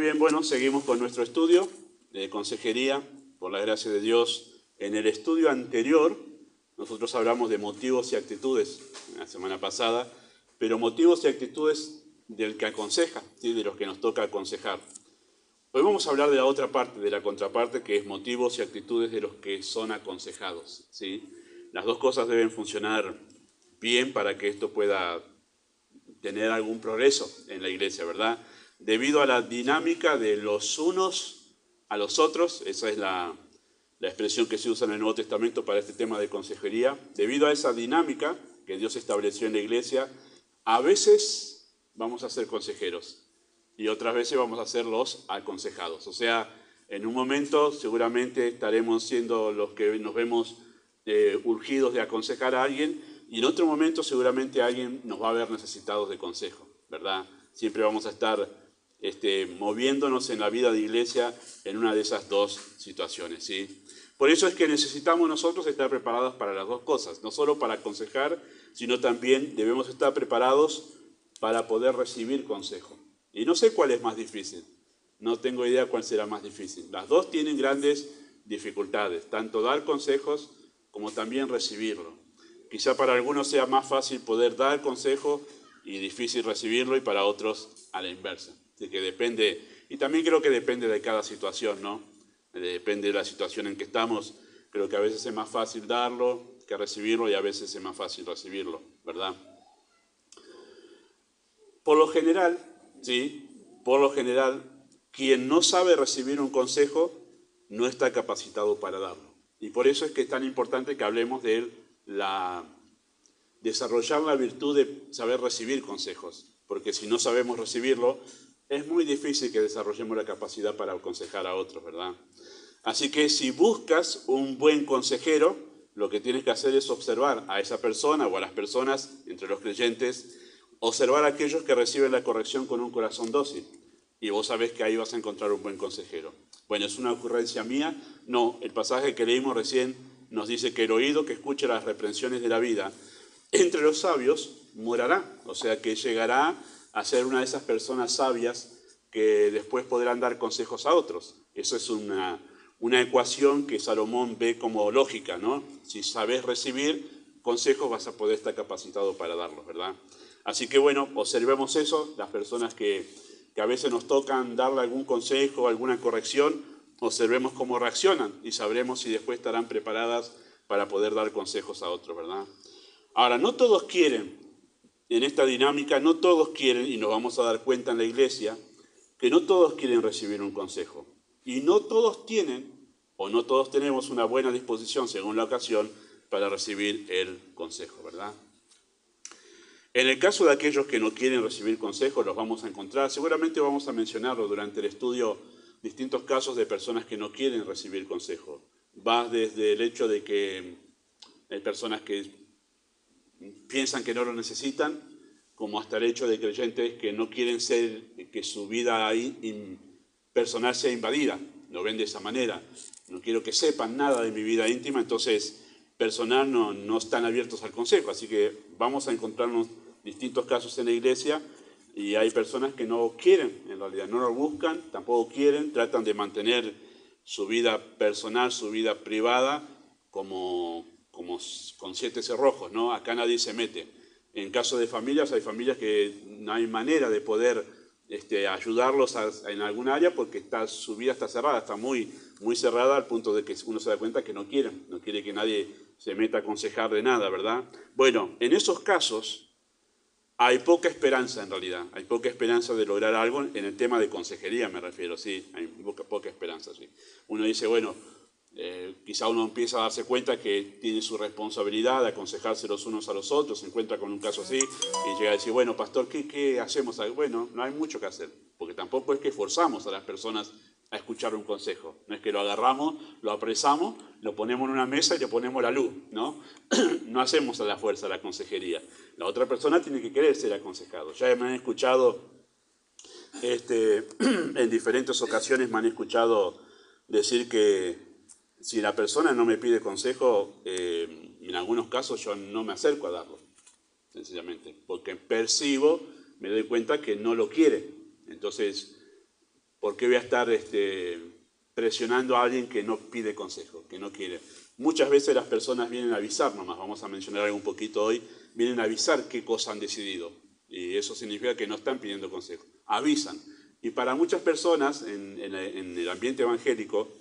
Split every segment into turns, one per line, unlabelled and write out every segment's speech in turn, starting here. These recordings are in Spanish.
Muy bien, bueno, seguimos con nuestro estudio de consejería, por la gracia de Dios. En el estudio anterior, nosotros hablamos de motivos y actitudes, la semana pasada, pero motivos y actitudes del que aconseja, ¿sí? De los que nos toca aconsejar. Hoy vamos a hablar de la otra parte, de la contraparte, que es motivos y actitudes de los que son aconsejados, ¿sí? Las dos cosas deben funcionar bien para que esto pueda tener algún progreso en la iglesia, ¿verdad? Debido a la dinámica de los unos a los otros, esa es la expresión que se usa en el Nuevo Testamento para este tema de consejería, debido a esa dinámica que Dios estableció en la iglesia, a veces vamos a ser consejeros y otras veces vamos a ser los aconsejados. O sea, en un momento seguramente estaremos siendo los que nos vemos urgidos de aconsejar a alguien, y en otro momento seguramente alguien nos va a ver necesitados de consejo, ¿verdad? Siempre vamos a estar moviéndonos en la vida de iglesia en una de esas dos situaciones, ¿sí? Por eso es que necesitamos nosotros estar preparados para las dos cosas, no solo para aconsejar, sino también debemos estar preparados para poder recibir consejo. Y no sé cuál es más difícil, no tengo idea cuál será más difícil. Las dos tienen grandes dificultades, tanto dar consejos como también recibirlo. Quizá para algunos sea más fácil poder dar consejo y difícil recibirlo, y para otros a la inversa. Así que depende, y también creo que depende de cada situación, ¿no? Depende de la situación en que estamos. Creo que a veces es más fácil darlo que recibirlo, y a veces es más fácil recibirlo, ¿verdad? Por lo general, ¿sí? Por lo general, quien no sabe recibir un consejo no está capacitado para darlo. Y por eso es que es tan importante que hablemos de desarrollar la virtud de saber recibir consejos, porque si no sabemos recibirlo, es muy difícil que desarrollemos la capacidad para aconsejar a otros, ¿verdad? Así que si buscas un buen consejero, lo que tienes que hacer es observar a esa persona o a las personas entre los creyentes, observar a aquellos que reciben la corrección con un corazón dócil, y vos sabés que ahí vas a encontrar un buen consejero. Bueno, ¿es una ocurrencia mía? No, el pasaje que leímos recién nos dice que el oído que escuche las reprensiones de la vida entre los sabios morará, o sea que llegará a ser una de esas personas sabias que después podrán dar consejos a otros. Eso es una ecuación que Salomón ve como lógica, ¿no? Si sabes recibir consejos, vas a poder estar capacitado para darlos, ¿verdad? Así que bueno, observemos eso, las personas que a veces nos tocan darle algún consejo, alguna corrección, observemos cómo reaccionan y sabremos si después estarán preparadas para poder dar consejos a otros, ¿verdad? Ahora, no todos quieren, en esta dinámica, no todos quieren, y nos vamos a dar cuenta en la iglesia, que no todos quieren recibir un consejo. Y no todos tienen, o no todos tenemos una buena disposición, según la ocasión, para recibir el consejo, ¿verdad? En el caso de aquellos que no quieren recibir consejos, los vamos a encontrar, seguramente vamos a mencionarlo durante el estudio, distintos casos de personas que no quieren recibir consejo. Va desde el hecho de que hay personas que piensan que no lo necesitan, como hasta el hecho de creyentes que no quieren que su vida personal sea invadida. Lo ven de esa manera. No quiero que sepan nada de mi vida íntima, entonces personal no están abiertos al consejo. Así que vamos a encontrarnos distintos casos en la iglesia, y hay personas que no quieren, en realidad, no lo buscan, tampoco quieren, tratan de mantener su vida personal, su vida privada, como con 7 cerrojos, ¿no? Acá nadie se mete. En caso de familias, hay familias que no hay manera de poder ayudarlos en algún área, porque su vida está cerrada, está muy, muy cerrada, al punto de que uno se da cuenta que no quiere que nadie se meta a aconsejar de nada, ¿verdad? Bueno, en esos casos hay poca esperanza, en realidad, hay poca esperanza de lograr algo en el tema de consejería, me refiero, sí, hay poca esperanza, sí. Uno dice, bueno, quizá uno empieza a darse cuenta que tiene su responsabilidad de aconsejarse los unos a los otros, se encuentra con un caso así y llega a decir, bueno, pastor, ¿qué hacemos? Bueno, no hay mucho que hacer, porque tampoco es que forzamos a las personas a escuchar un consejo. No es que lo agarramos, lo apresamos, lo ponemos en una mesa y le ponemos la luz, ¿no? No hacemos a la fuerza la consejería. La otra persona tiene que querer ser aconsejado. Ya me han escuchado, en diferentes ocasiones me han escuchado decir que si la persona no me pide consejo, en algunos casos yo no me acerco a darlo, sencillamente, porque percibo, me doy cuenta que no lo quiere. Entonces, ¿Por qué voy a estar presionando a alguien que no pide consejo, que no quiere? Muchas veces las personas vienen a avisar nomás, vamos a mencionar algo un poquito hoy, vienen a avisar qué cosa han decidido. Y eso significa que no están pidiendo consejo, avisan. Y para muchas personas en el ambiente evangélico,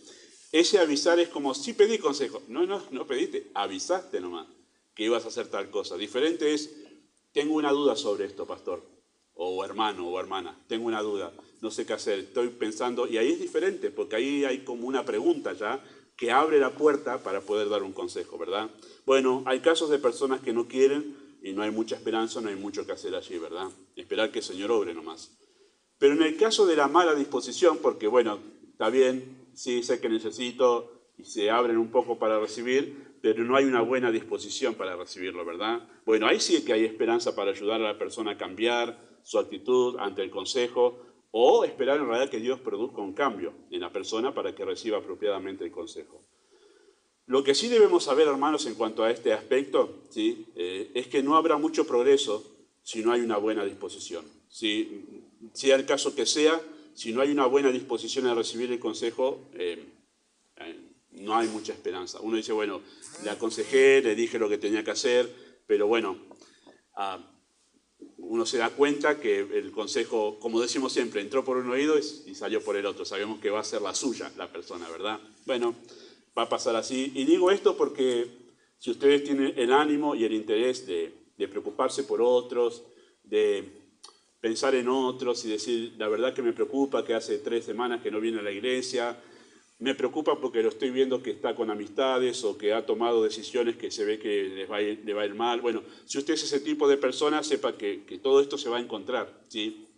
ese avisar es como, sí pedí consejo. No pediste, avisaste nomás que ibas a hacer tal cosa. Diferente es, tengo una duda sobre esto, pastor, o hermano o hermana, tengo una duda, no sé qué hacer, estoy pensando, y ahí es diferente, porque ahí hay como una pregunta ya que abre la puerta para poder dar un consejo, ¿verdad? Bueno, hay casos de personas que no quieren y no hay mucha esperanza, no hay mucho que hacer allí, ¿verdad? Esperar que el Señor obre nomás. Pero en el caso de la mala disposición, porque bueno, está bien, sí sé que necesito y se abren un poco para recibir, pero no hay una buena disposición para recibirlo, ¿verdad? Bueno, ahí sí que hay esperanza para ayudar a la persona a cambiar su actitud ante el consejo o esperar en realidad que Dios produzca un cambio en la persona para que reciba apropiadamente el consejo. Lo que sí debemos saber, hermanos, en cuanto a este aspecto, ¿sí? Es que no habrá mucho progreso si no hay una buena disposición. Sea el caso que sea, si no hay una buena disposición a recibir el consejo, no hay mucha esperanza. Uno dice, bueno, le aconsejé, le dije lo que tenía que hacer, pero bueno, uno se da cuenta que el consejo, como decimos siempre, entró por un oído y salió por el otro. Sabemos que va a ser la suya la persona, ¿verdad? Bueno, va a pasar así. Y digo esto porque si ustedes tienen el ánimo y el interés de preocuparse por otros, de pensar en otros y decir, la verdad que me preocupa que hace 3 semanas que no viene a la iglesia, me preocupa porque lo estoy viendo que está con amistades o que ha tomado decisiones que se ve que le va a ir mal. Bueno, si usted es ese tipo de persona, sepa que todo esto se va a encontrar, ¿sí?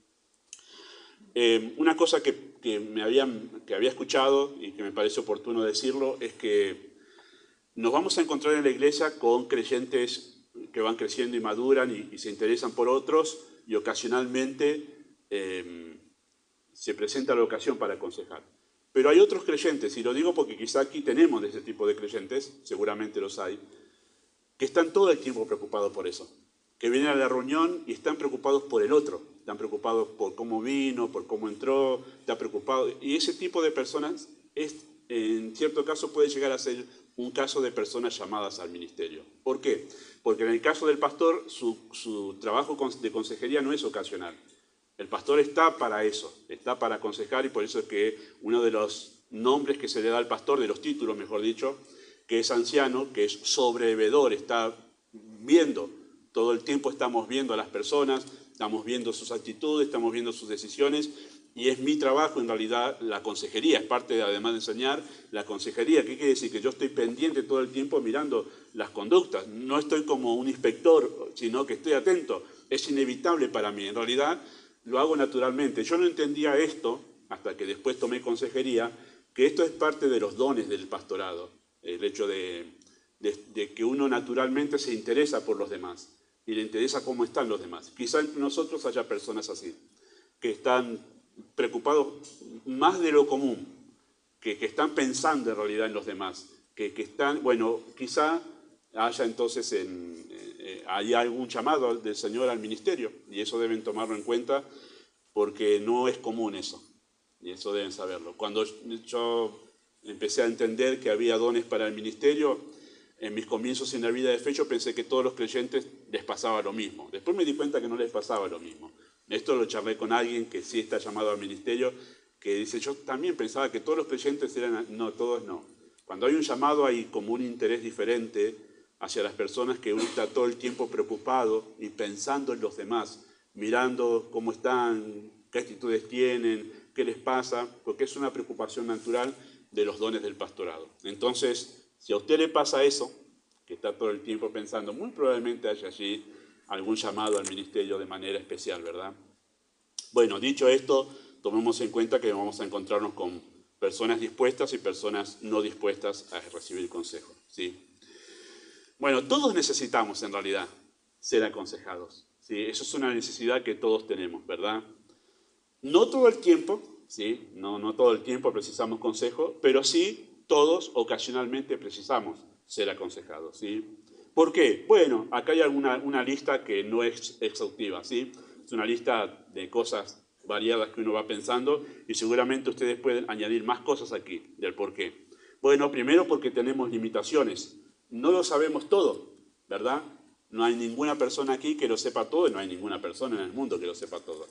Una cosa que había escuchado y que me parece oportuno decirlo es que nos vamos a encontrar en la iglesia con creyentes que van creciendo y maduran y se interesan por otros y ocasionalmente se presenta la ocasión para aconsejar. Pero hay otros creyentes, y lo digo porque quizá aquí tenemos de ese tipo de creyentes, seguramente los hay, que están todo el tiempo preocupados por eso, que vienen a la reunión y están preocupados por el otro, están preocupados por cómo vino, por cómo entró, están preocupados. Y ese tipo de personas, en cierto caso, puede llegar a ser un caso de personas llamadas al ministerio. ¿Por qué? Porque en el caso del pastor, su trabajo de consejería no es ocasional. El pastor está para eso, está para aconsejar, y por eso es que uno de los nombres que se le da al pastor, de los títulos mejor dicho, que es anciano, que es sobrevedor, está viendo, todo el tiempo estamos viendo a las personas, estamos viendo sus actitudes, estamos viendo sus decisiones, y es mi trabajo en realidad la consejería, es parte además de enseñar la consejería. ¿Qué quiere decir? Que yo estoy pendiente todo el tiempo mirando las conductas, no estoy como un inspector, sino que estoy atento, es inevitable para mí, en realidad lo hago naturalmente. Yo no entendía esto, hasta que después tomé consejería, que esto es parte de los dones del pastorado, el hecho de que uno naturalmente se interesa por los demás y le interesa cómo están los demás. Quizá entre nosotros haya personas así, que están preocupados más de lo común, que están pensando en realidad en los demás, que están, bueno, quizá haya entonces hay algún llamado del Señor al ministerio, y eso deben tomarlo en cuenta porque no es común eso, y eso deben saberlo. Cuando yo empecé a entender que había dones para el ministerio, en mis comienzos en la vida de fe, yo pensé que todos los creyentes les pasaba lo mismo. Después me di cuenta que no les pasaba lo mismo. Esto lo charlé con alguien que sí está llamado al ministerio, que dice, yo también pensaba que todos los creyentes eran, no, todos no. Cuando hay un llamado hay como un interés diferente hacia las personas, que uno está todo el tiempo preocupado y pensando en los demás, mirando cómo están, qué actitudes tienen, qué les pasa, porque es una preocupación natural de los dones del pastorado. Entonces, si a usted le pasa eso, que está todo el tiempo pensando, muy probablemente haya allí algún llamado al ministerio de manera especial, ¿verdad? Bueno, dicho esto, tomemos en cuenta que vamos a encontrarnos con personas dispuestas y personas no dispuestas a recibir consejo, ¿sí? Bueno, todos necesitamos en realidad ser aconsejados, ¿sí? Eso es una necesidad que todos tenemos, ¿verdad? No todo el tiempo, ¿sí? No todo el tiempo precisamos consejo, pero sí todos ocasionalmente precisamos ser aconsejados, ¿sí? ¿Por qué? Bueno, acá hay una lista que no es exhaustiva, ¿sí? Es una lista de cosas variadas que uno va pensando y seguramente ustedes pueden añadir más cosas aquí del por qué. Bueno, primero porque tenemos limitaciones. No lo sabemos todo, ¿verdad? No hay ninguna persona aquí que lo sepa todo y no hay ninguna persona en el mundo que lo sepa todo.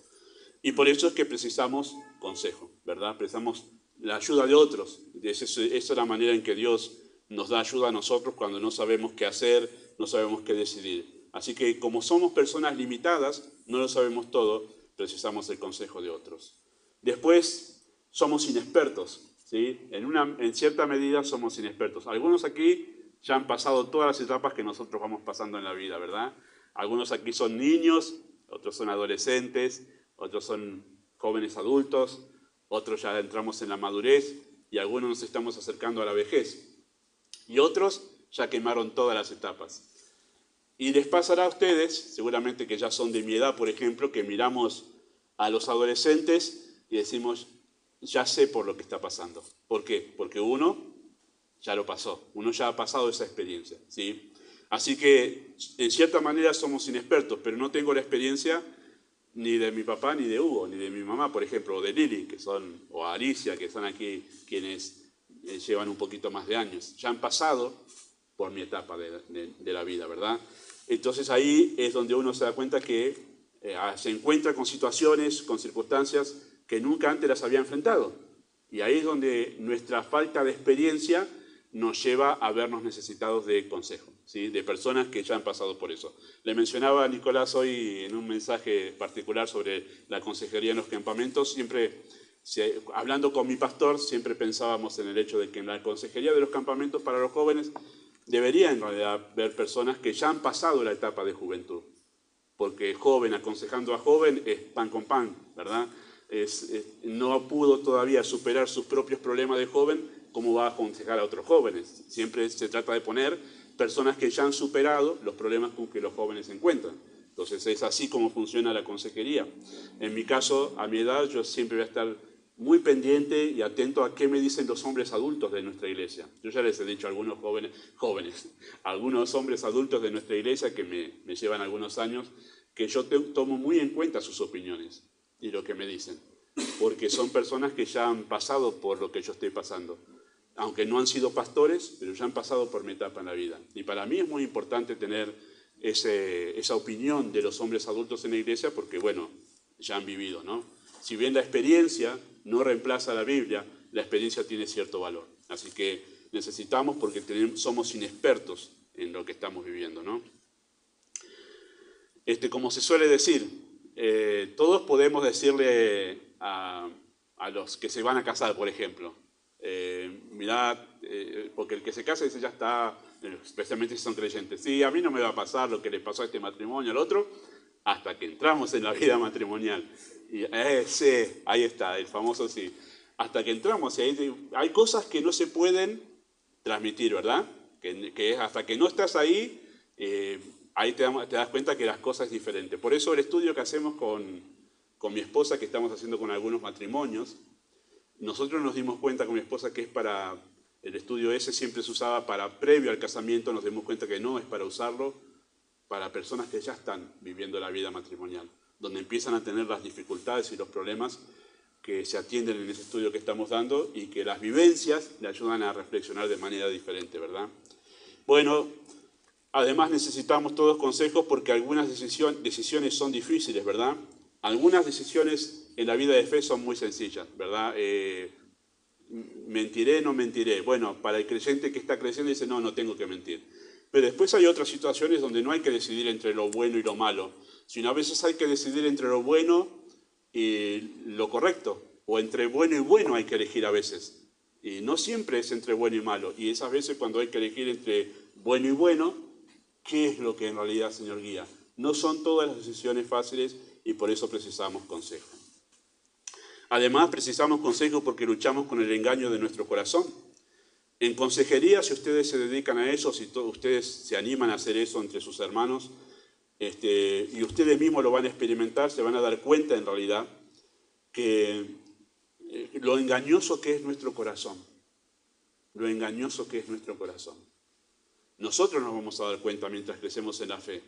Y por eso es que precisamos consejo, ¿verdad? Precisamos la ayuda de otros. Esa es la manera en que Dios nos da ayuda a nosotros cuando no sabemos qué hacer, no sabemos qué decidir. Así que como somos personas limitadas, no lo sabemos todo, precisamos el consejo de otros. Después, somos inexpertos, ¿sí? En cierta medida somos inexpertos. Algunos aquí ya han pasado todas las etapas que nosotros vamos pasando en la vida, ¿verdad? Algunos aquí son niños, otros son adolescentes, otros son jóvenes adultos, otros ya entramos en la madurez y algunos nos estamos acercando a la vejez. Y otros ya quemaron todas las etapas. Y les pasará a ustedes, seguramente que ya son de mi edad, por ejemplo, que miramos a los adolescentes y decimos, ya sé por lo que está pasando. ¿Por qué? Porque uno ya lo pasó, uno ya ha pasado esa experiencia, ¿sí? Así que, en cierta manera, somos inexpertos, pero no tengo la experiencia ni de mi papá, ni de Hugo, ni de mi mamá, por ejemplo, o de Lili, o Alicia, que son aquí quienes llevan un poquito más de años. Ya han pasado por mi etapa de la vida, ¿verdad? Entonces ahí es donde uno se da cuenta que se encuentra con situaciones, con circunstancias que nunca antes las había enfrentado. Y ahí es donde nuestra falta de experiencia nos lleva a vernos necesitados de consejo, ¿sí? De personas que ya han pasado por eso. Le mencionaba a Nicolás hoy en un mensaje particular sobre la consejería en los campamentos. Hablando con mi pastor, siempre pensábamos en el hecho de que en la consejería de los campamentos para los jóvenes debería en realidad haber personas que ya han pasado la etapa de juventud. Porque joven aconsejando a joven es pan con pan, ¿verdad? No pudo todavía superar sus propios problemas de joven, ¿cómo va a aconsejar a otros jóvenes? Siempre se trata de poner personas que ya han superado los problemas con que los jóvenes se encuentran. Entonces es así como funciona la consejería. En mi caso, a mi edad, yo siempre voy a estar muy pendiente y atento a qué me dicen los hombres adultos de nuestra iglesia. Yo ya les he dicho a algunos algunos hombres adultos de nuestra iglesia que me llevan algunos años, que yo tomo muy en cuenta sus opiniones y lo que me dicen, porque son personas que ya han pasado por lo que yo estoy pasando. Aunque no han sido pastores, pero ya han pasado por mi etapa en la vida. Y para mí es muy importante tener esa opinión de los hombres adultos en la iglesia porque, bueno, ya han vivido, ¿no? Si bien la experiencia no reemplaza la Biblia, la experiencia tiene cierto valor. Así que necesitamos porque somos inexpertos en lo que estamos viviendo, ¿no? Como se suele decir, todos podemos decirle a los que se van a casar, por ejemplo, mirad, porque el que se casa dice ya está, especialmente si son creyentes, sí, a mí no me va a pasar lo que le pasó a este matrimonio, al otro, hasta que entramos en la vida matrimonial. Y sí, ahí está, el famoso sí. Hasta que entramos, hay cosas que no se pueden transmitir, ¿verdad? Que hasta que no estás ahí, ahí te das cuenta que las cosas es diferente. Por eso el estudio que hacemos con mi esposa, que estamos haciendo con algunos matrimonios, nosotros nos dimos cuenta con mi esposa que es para, el estudio ese siempre se usaba para previo al casamiento, nos dimos cuenta que no es para usarlo para personas que ya están viviendo la vida matrimonial, donde empiezan a tener las dificultades y los problemas que se atienden en ese estudio que estamos dando y que las vivencias le ayudan a reflexionar de manera diferente, ¿verdad? Bueno, además necesitamos todos consejos porque algunas decisiones son difíciles, ¿verdad? Algunas decisiones en la vida de fe son muy sencillas, ¿verdad? ¿Mentiré, no mentiré? Bueno, para el creyente que está creyendo dice, no, no tengo que mentir. Pero después hay otras situaciones donde no hay que decidir entre lo bueno y lo malo, sino a veces hay que decidir entre lo bueno y lo correcto, o entre bueno y bueno hay que elegir a veces. Y no siempre es entre bueno y malo, y esas veces cuando hay que elegir entre bueno y bueno, ¿qué es lo que en realidad, Señor, guía? No son todas las decisiones fáciles y por eso precisamos consejo. Además, precisamos consejo porque luchamos con el engaño de nuestro corazón. En consejería, si ustedes se dedican a eso, si ustedes se animan a hacer eso entre sus hermanos, y ustedes mismos lo van a experimentar, se van a dar cuenta en realidad que lo engañoso que es nuestro corazón, lo engañoso que es nuestro corazón. Nosotros nos vamos a dar cuenta mientras crecemos en la fe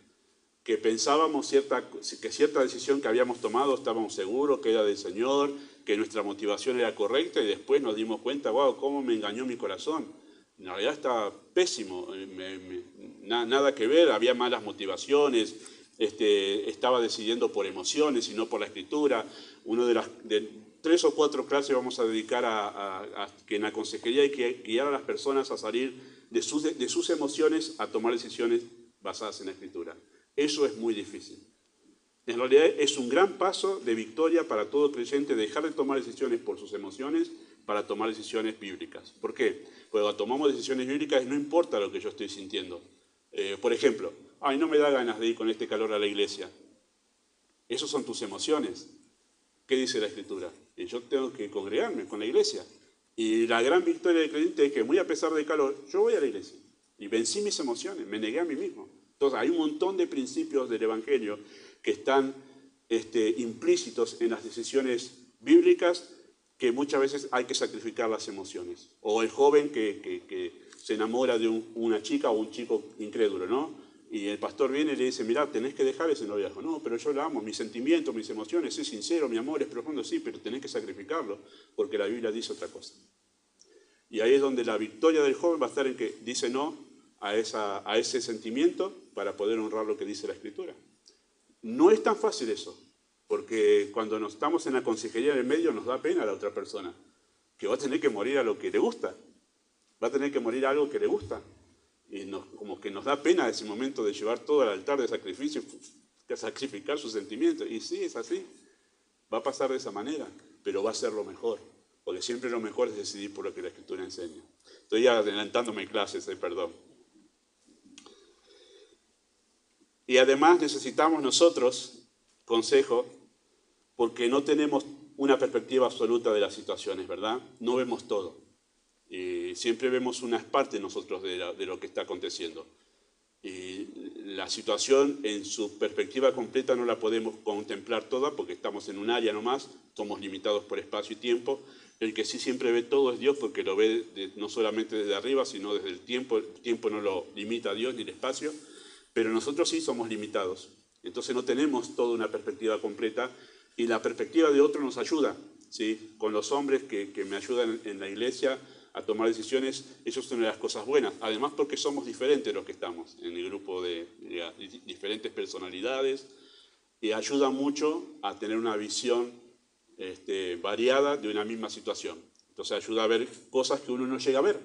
que pensábamos que cierta decisión que habíamos tomado estábamos seguros que era del Señor, que nuestra motivación era correcta y después nos dimos cuenta, wow, cómo me engañó mi corazón. En realidad estaba pésimo, nada que ver, había malas motivaciones, estaba decidiendo por emociones y no por la Escritura. Uno de 3 o 4 clases vamos a dedicar a que en la consejería hay que guiar a las personas a salir de sus emociones a tomar decisiones basadas en la Escritura. Eso es muy difícil. En realidad es un gran paso de victoria para todo creyente dejar de tomar decisiones por sus emociones para tomar decisiones bíblicas. ¿Por qué? Porque cuando tomamos decisiones bíblicas no importa lo que yo estoy sintiendo. Por ejemplo, ay, no me da ganas de ir con este calor a la iglesia. Esas son tus emociones. ¿Qué dice la Escritura? Y yo tengo que congregarme con la iglesia. Y la gran victoria del creyente es que muy a pesar del calor, yo voy a la iglesia. Y vencí mis emociones, me negué a mí mismo. Entonces hay un montón de principios del Evangelio que están implícitos en las decisiones bíblicas que muchas veces hay que sacrificar las emociones. O el joven que se enamora de una chica o un chico incrédulo, ¿no? Y el pastor viene y le dice, mirá, tenés que dejar ese noviazgo. No, pero yo la amo, mis sentimientos, mis emociones, es sincero, mi amor es profundo, sí, pero tenés que sacrificarlo, porque la Biblia dice otra cosa. Y ahí es donde la victoria del joven va a estar en que dice no a ese sentimiento para poder honrar lo que dice la Escritura. No es tan fácil eso, porque cuando nos estamos en la consejería del medio nos da pena a la otra persona, que va a tener que morir a lo que le gusta, va a tener que morir a algo que le gusta. Y como que nos da pena ese momento de llevar todo al altar de sacrificio, de sacrificar sus sentimientos. Y sí, es así. Va a pasar de esa manera, pero va a ser lo mejor. Porque siempre lo mejor es decidir por lo que la Escritura enseña. Estoy ya adelantándome en clases, perdón. Y además necesitamos nosotros consejo, porque no tenemos una perspectiva absoluta de las situaciones, ¿verdad? No vemos todo. Y siempre vemos una parte nosotros de lo que está aconteciendo. Y la situación en su perspectiva completa no la podemos contemplar toda porque estamos en un área nomás, somos limitados por espacio y tiempo. El que sí siempre ve todo es Dios porque lo ve no solamente desde arriba, sino desde el tiempo. El tiempo no lo limita a Dios ni el espacio, pero nosotros sí somos limitados. Entonces no tenemos toda una perspectiva completa y la perspectiva de otro nos ayuda, ¿sí? Con los hombres que me ayudan en la iglesia a tomar decisiones, eso es una de las cosas buenas. Además porque somos diferentes los que estamos en el grupo de diferentes personalidades y ayuda mucho a tener una visión variada de una misma situación. Entonces ayuda a ver cosas que uno no llega a ver,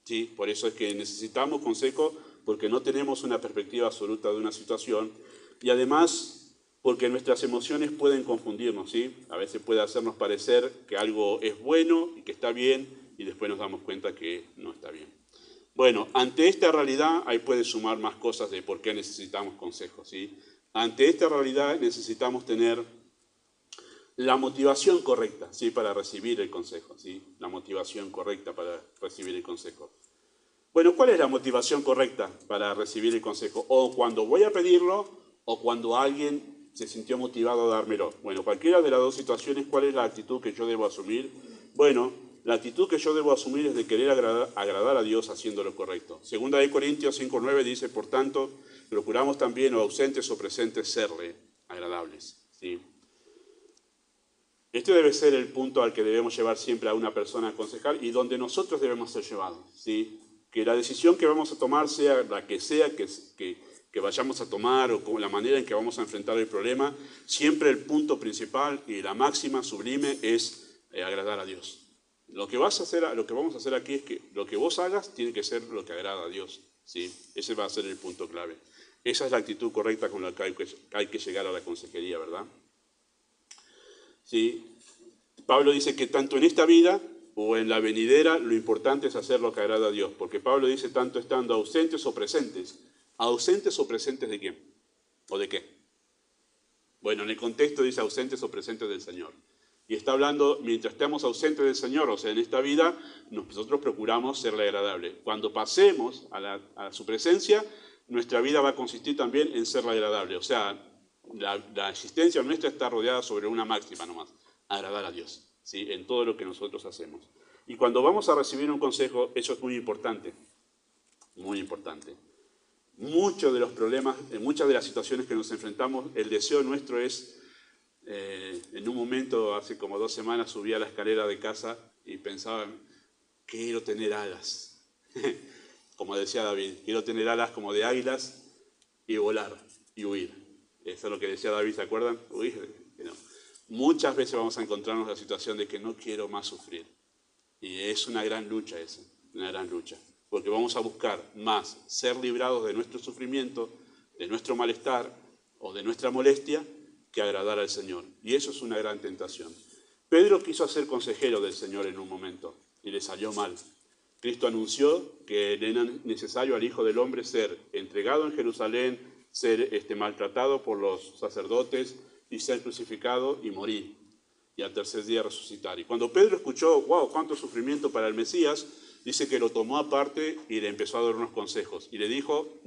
¿sí? Por eso es que necesitamos consejo porque no tenemos una perspectiva absoluta de una situación y además porque nuestras emociones pueden confundirnos, ¿sí? A veces puede hacernos parecer que algo es bueno y que está bien y después nos damos cuenta que no está bien. Bueno, ante esta realidad ahí puede sumar más cosas de por qué necesitamos consejos, ¿sí? Ante esta realidad necesitamos tener la motivación correcta, ¿sí? Para recibir el consejo, ¿sí? La motivación correcta para recibir el consejo. Bueno, ¿cuál es la motivación correcta para recibir el consejo? O cuando voy a pedirlo, o cuando alguien se sintió motivado a dármelo. Bueno, cualquiera de las dos situaciones, ¿cuál es la actitud que yo debo asumir? Bueno, la actitud que yo debo asumir es de querer agradar a Dios haciendo lo correcto. Segunda de Corintios 5:9 dice, por tanto, procuramos también, o ausentes o presentes, serle agradables, ¿sí? Este debe ser el punto al que debemos llevar siempre a una persona a aconsejar y donde nosotros debemos ser llevados, ¿sí? Que la decisión que vamos a tomar sea la que sea que vayamos a tomar o con la manera en que vamos a enfrentar el problema, siempre el punto principal y la máxima sublime es agradar a Dios. Lo que vamos a hacer aquí es que lo que vos hagas tiene que ser lo que agrada a Dios, ¿sí? Ese va a ser el punto clave. Esa es la actitud correcta con la que hay que llegar a la consejería, ¿verdad? ¿Sí? Pablo dice que tanto en esta vida o en la venidera lo importante es hacer lo que agrada a Dios, porque Pablo dice tanto estando ausentes o presentes. ¿Ausentes o presentes de quién? ¿O de qué? Bueno, en el contexto dice ausentes o presentes del Señor. Y está hablando, mientras estemos ausentes del Señor, o sea, en esta vida, nosotros procuramos serle agradable. Cuando pasemos a su presencia, nuestra vida va a consistir también en serle agradable. O sea, la existencia nuestra está rodeada sobre una máxima nomás, agradar a Dios, ¿sí? En todo lo que nosotros hacemos. Y cuando vamos a recibir un consejo, eso es muy importante, muy importante. muchos de los problemas, en muchas de las situaciones que nos enfrentamos, el deseo nuestro es, en un momento, hace como 2 semanas, subí a la escalera de casa y pensaba, quiero tener alas. Como decía David, quiero tener alas como de águilas y volar y huir. Eso es lo que decía David, ¿se acuerdan? Huir. No. Muchas veces vamos a encontrarnos en la situación de que no quiero más sufrir. Y es una gran lucha esa, una gran lucha. Porque vamos a buscar más ser librados de nuestro sufrimiento, de nuestro malestar o de nuestra molestia, que agradar al Señor. Y eso es una gran tentación. Pedro quiso ser consejero del Señor en un momento y le salió mal. Cristo anunció que era necesario al Hijo del Hombre ser entregado en Jerusalén, ser maltratado por los sacerdotes y ser crucificado y morir. Y al tercer día resucitar. Y cuando Pedro escuchó, wow, cuánto sufrimiento para el Mesías, dice que lo tomó aparte y le empezó a dar unos consejos. Y le dijo,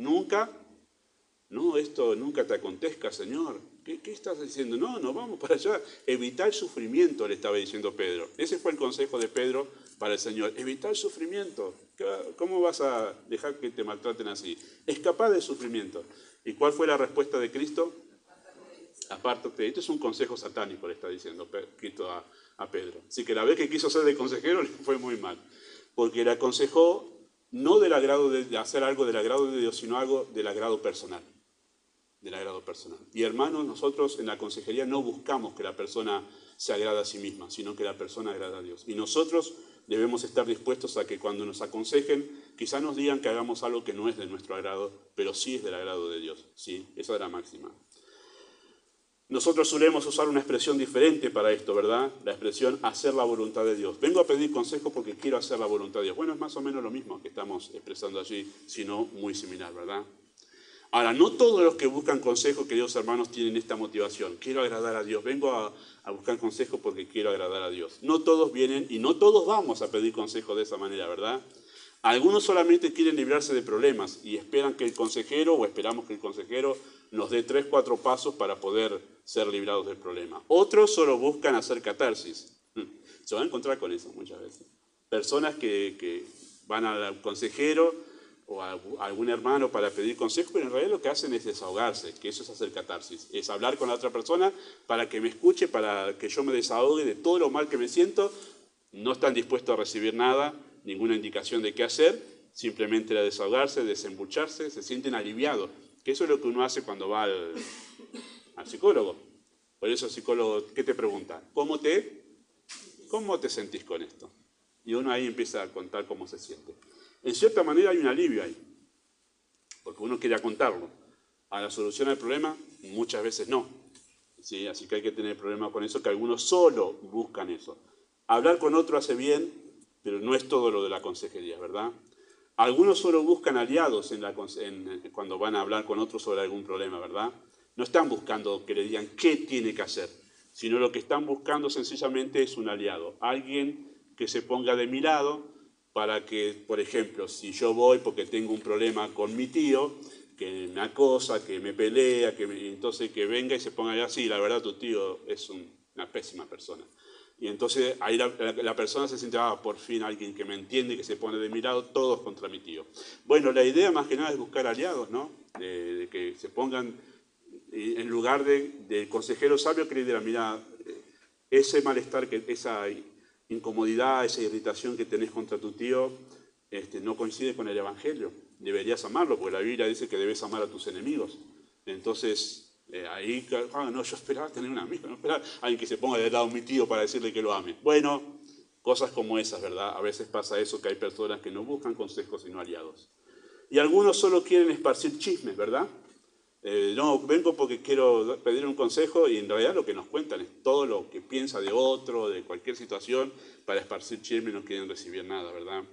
esto nunca te acontezca, Señor. ¿Qué estás diciendo? No vamos para allá. Evita el sufrimiento, le estaba diciendo Pedro. Ese fue el consejo de Pedro para el Señor. Evita el sufrimiento. ¿Cómo vas a dejar que te maltraten así? Escapá del sufrimiento. ¿Y cuál fue la respuesta de Cristo? Apártate. Esto es un consejo satánico, le está diciendo Cristo a Pedro. Así que la vez que quiso ser de consejero le fue muy mal. Porque le aconsejó no del agrado de hacer algo del agrado de Dios, sino algo del agrado personal. Del agrado personal. Y hermanos, nosotros en la consejería no buscamos que la persona se agrade a sí misma, sino que la persona agrade a Dios. Y nosotros debemos estar dispuestos a que cuando nos aconsejen, quizás nos digan que hagamos algo que no es de nuestro agrado, pero sí es del agrado de Dios. ¿Sí? Esa es la máxima. Nosotros solemos usar una expresión diferente para esto, ¿verdad? La expresión hacer la voluntad de Dios. Vengo a pedir consejo porque quiero hacer la voluntad de Dios. Bueno, es más o menos lo mismo que estamos expresando allí, sino muy similar, ¿verdad? Ahora, no todos los que buscan consejo, queridos hermanos, tienen esta motivación. Quiero agradar a Dios. Vengo a buscar consejo porque quiero agradar a Dios. No todos vienen y no todos vamos a pedir consejo de esa manera, ¿verdad? Algunos solamente quieren librarse de problemas y esperan que el consejero, o esperamos que el consejero, nos dé 3, 4 pasos para poder ser librados del problema. Otros solo buscan hacer catarsis. Se van a encontrar con eso muchas veces. Personas que van al consejero o a algún hermano para pedir consejo, pero en realidad lo que hacen es desahogarse, que eso es hacer catarsis. Es hablar con la otra persona para que me escuche, para que yo me desahogue de todo lo mal que me siento. No están dispuestos a recibir nada, ninguna indicación de qué hacer, simplemente a desahogarse, desembucharse, se sienten aliviados. Que eso es lo que uno hace cuando va al psicólogo. Por eso el psicólogo, ¿qué te pregunta? ¿Cómo te sentís con esto? Y uno ahí empieza a contar cómo se siente. En cierta manera hay un alivio ahí, porque uno quiere contarlo. A la solución al problema, muchas veces no. ¿Sí? Así que hay que tener problema con eso, que algunos solo buscan eso. Hablar con otro hace bien, pero no es todo lo de la consejería, ¿verdad? Algunos solo buscan aliados cuando van a hablar con otros sobre algún problema, ¿verdad? No están buscando que le digan qué tiene que hacer, sino lo que están buscando sencillamente es un aliado, alguien que se ponga de mi lado para que, por ejemplo, si yo voy porque tengo un problema con mi tío, que me acosa, que me pelea, entonces que venga y se ponga allá, sí, la verdad tu tío es una pésima persona. Y entonces ahí la persona se siente, por fin alguien que me entiende, que se pone de mi lado, todos contra mi tío. Bueno, la idea más que nada es buscar aliados, ¿no? De que se pongan, en lugar del consejero sabio que le diga, mira, ese malestar, esa incomodidad, esa irritación que tenés contra tu tío, no coincide con el Evangelio. Deberías amarlo, porque la Biblia dice que debes amar a tus enemigos. Entonces, ahí, no, yo esperaba tener un amigo, no esperaba alguien que se ponga del lado de mi tío para decirle que lo ame. Bueno, cosas como esas, ¿verdad? A veces pasa eso, que hay personas que no buscan consejos sino aliados. Y algunos solo quieren esparcir chismes, ¿verdad? No, vengo porque quiero pedir un consejo y en realidad lo que nos cuentan es todo lo que piensa de otro, de cualquier situación, para esparcir chisme y no quieren recibir nada, ¿verdad?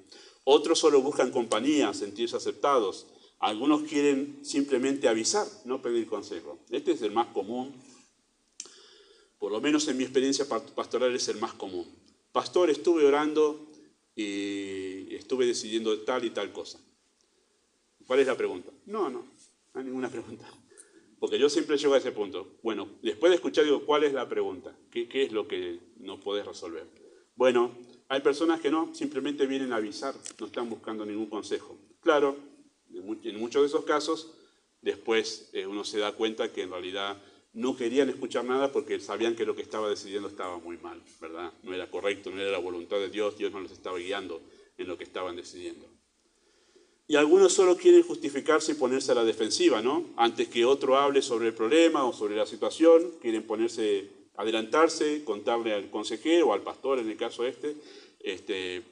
Otros solo buscan compañía, sentirse aceptados. Algunos quieren simplemente avisar, no pedir consejo. Este es el más común, por lo menos en mi experiencia pastoral es el más común. Pastor, estuve orando y estuve decidiendo tal y tal cosa. ¿Cuál es la pregunta? No hay ninguna pregunta. Porque yo siempre llego a ese punto. Bueno, después de escuchar digo, ¿cuál es la pregunta? ¿Qué es lo que no podés resolver? Bueno, hay personas que no, simplemente vienen a avisar, no están buscando ningún consejo. Claro, En muchos de esos casos, después uno se da cuenta que en realidad no querían escuchar nada porque sabían que lo que estaba decidiendo estaba muy mal, ¿verdad? No era correcto, no era la voluntad de Dios, Dios no los estaba guiando en lo que estaban decidiendo. Y algunos solo quieren justificarse y ponerse a la defensiva, ¿no? Antes que otro hable sobre el problema o sobre la situación, quieren adelantarse, contarle al consejero o al pastor, en el caso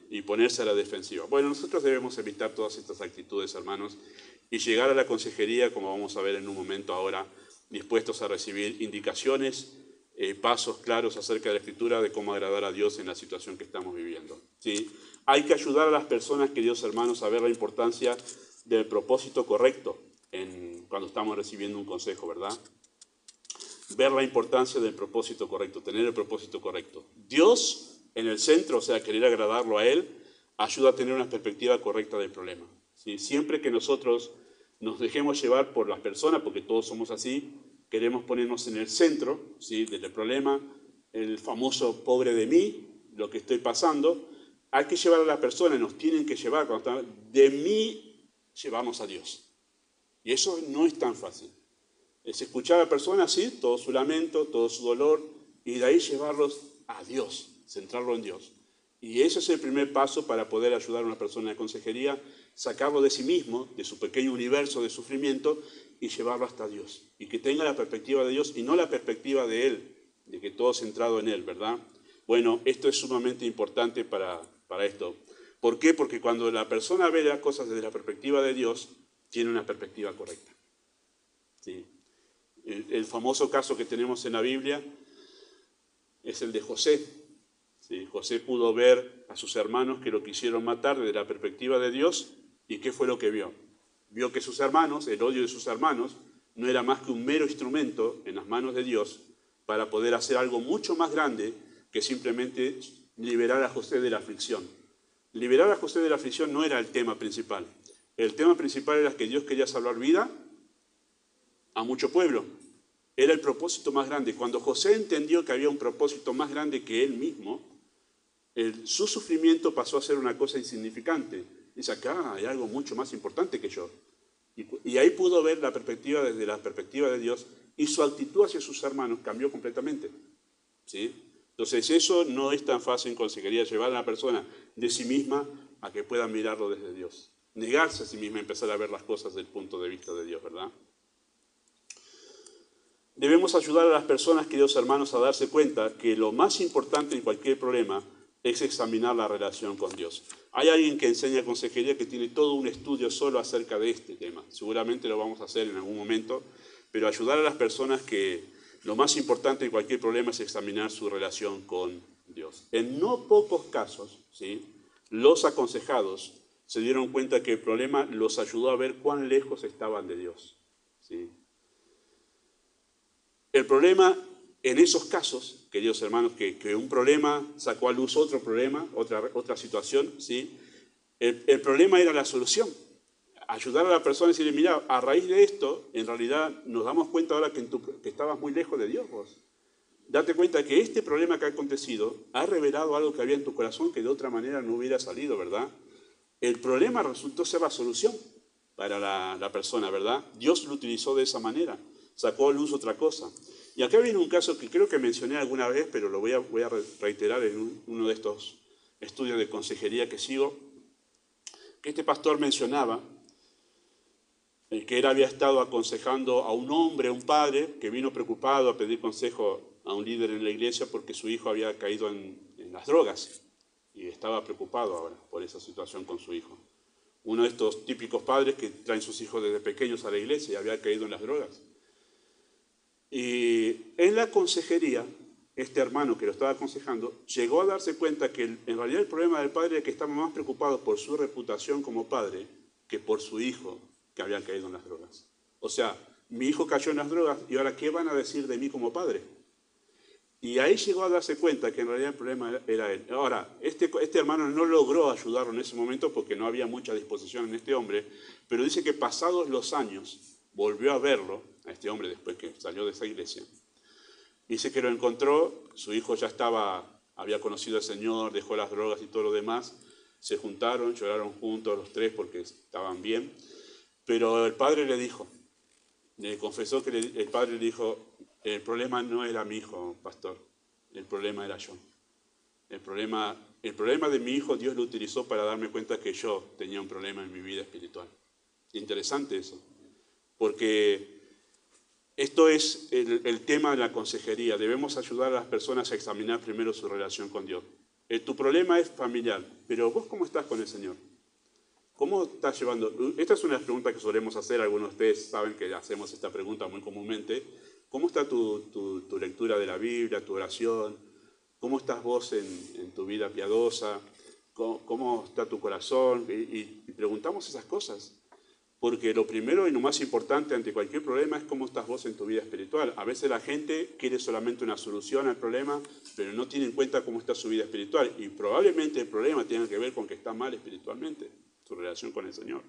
y ponerse a la defensiva. Bueno, nosotros debemos evitar todas estas actitudes, hermanos, y llegar a la consejería, como vamos a ver en un momento ahora, dispuestos a recibir indicaciones, pasos claros acerca de la Escritura, de cómo agradar a Dios en la situación que estamos viviendo, ¿sí? Hay que ayudar a las personas, queridos hermanos, a ver la importancia del propósito correcto cuando estamos recibiendo un consejo, ¿verdad? Ver la importancia del propósito correcto, tener el propósito correcto. Dios en el centro, o sea, querer agradarlo a Él, ayuda a tener una perspectiva correcta del problema, ¿sí? Siempre que nosotros nos dejemos llevar por las personas, porque todos somos así, queremos ponernos en el centro, ¿sí?, del problema, el famoso pobre de mí, lo que estoy pasando. Hay que llevar a la persona, nos tienen que llevar, de mí llevamos a Dios. Y eso no es tan fácil. Es escuchar a la persona, sí, todo su lamento, todo su dolor, y de ahí llevarlos a Dios, centrarlo en Dios. Y ese es el primer paso para poder ayudar a una persona de consejería, sacarlo de sí mismo, de su pequeño universo de sufrimiento, y llevarlo hasta Dios. Y que tenga la perspectiva de Dios y no la perspectiva de Él, de que todo es centrado en Él, ¿verdad? Bueno, esto es sumamente importante para esto. ¿Por qué? Porque cuando la persona ve las cosas desde la perspectiva de Dios, tiene una perspectiva correcta, ¿sí? El famoso caso que tenemos en la Biblia es el de José. ¿Sí? José pudo ver a sus hermanos que lo quisieron matar desde la perspectiva de Dios, ¿y qué fue lo que vio? Vio que sus hermanos, el odio de sus hermanos, no era más que un mero instrumento en las manos de Dios para poder hacer algo mucho más grande que simplemente liberar a José de la aflicción. Liberar a José de la aflicción no era el tema principal. El tema principal era que Dios quería salvar vida a mucho pueblo. Era el propósito más grande. Cuando José entendió que había un propósito más grande que él mismo, su sufrimiento pasó a ser una cosa insignificante. Dice, acá hay algo mucho más importante que yo. Y ahí pudo ver la perspectiva desde la perspectiva de Dios, y su actitud hacia sus hermanos cambió completamente, ¿sí? Entonces eso no es tan fácil en consejería, llevar a la persona de sí misma a que pueda mirarlo desde Dios. Negarse a sí misma, empezar a ver las cosas desde el punto de vista de Dios, ¿verdad? Debemos ayudar a las personas, queridos hermanos, a darse cuenta que lo más importante en cualquier problema es examinar la relación con Dios. Hay alguien que enseña consejería que tiene todo un estudio solo acerca de este tema. Seguramente lo vamos a hacer en algún momento, pero ayudar a las personas que lo más importante en cualquier problema es examinar su relación con Dios. En no pocos casos, ¿sí?, los aconsejados se dieron cuenta que el problema los ayudó a ver cuán lejos estaban de Dios, ¿sí? El problema en esos casos, queridos hermanos, que un problema sacó a luz otro problema, otra situación, ¿sí? El problema era la solución. Ayudar a la persona y decirle, mira, a raíz de esto, en realidad nos damos cuenta ahora que estabas muy lejos de Dios vos. Date cuenta que este problema que ha acontecido ha revelado algo que había en tu corazón que de otra manera no hubiera salido, ¿verdad? El problema resultó ser la solución para la persona, ¿verdad? Dios lo utilizó de esa manera, sacó a luz otra cosa. Y acá viene un caso que creo que mencioné alguna vez, pero lo voy a reiterar en uno de estos estudios de consejería que sigo, que este pastor mencionaba que él había estado aconsejando a un hombre, a un padre, que vino preocupado a pedir consejo a un líder en la iglesia porque su hijo había caído en las drogas y estaba preocupado ahora por esa situación con su hijo. Uno de estos típicos padres que traen sus hijos desde pequeños a la iglesia y había caído en las drogas. Y en la consejería, este hermano que lo estaba aconsejando llegó a darse cuenta que en realidad el problema del padre era que estaba más preocupado por su reputación como padre que por su hijo que había caído en las drogas. O sea, mi hijo cayó en las drogas y ahora ¿qué van a decir de mí como padre? Y ahí llegó a darse cuenta que en realidad el problema era él. Ahora, este hermano no logró ayudarlo en ese momento porque no había mucha disposición en este hombre, pero dice que pasados los años volvió a verlo, a este hombre después que salió de esa iglesia. Dice que lo encontró, su hijo ya había conocido al Señor, dejó las drogas y todo lo demás, se juntaron, lloraron juntos los tres porque estaban bien. Pero el padre le dijo, le confesó que el padre le dijo, el problema no era mi hijo, pastor, el problema era yo. El problema de mi hijo Dios lo utilizó para darme cuenta que yo tenía un problema en mi vida espiritual. Interesante eso, porque esto es el tema de la consejería. Debemos ayudar a las personas a examinar primero su relación con Dios. Tu problema es familiar, pero vos ¿cómo estás con el Señor? ¿Cómo estás llevando? Esta es una pregunta que solemos hacer, algunos de ustedes saben que hacemos esta pregunta muy comúnmente. ¿Cómo está tu lectura de la Biblia, tu oración? ¿Cómo estás vos en tu vida piadosa? ¿Cómo está tu corazón? Y preguntamos esas cosas. Porque lo primero y lo más importante ante cualquier problema es cómo estás vos en tu vida espiritual. A veces la gente quiere solamente una solución al problema, pero no tiene en cuenta cómo está su vida espiritual. Y probablemente el problema tenga que ver con que está mal espiritualmente, su relación con el Señor.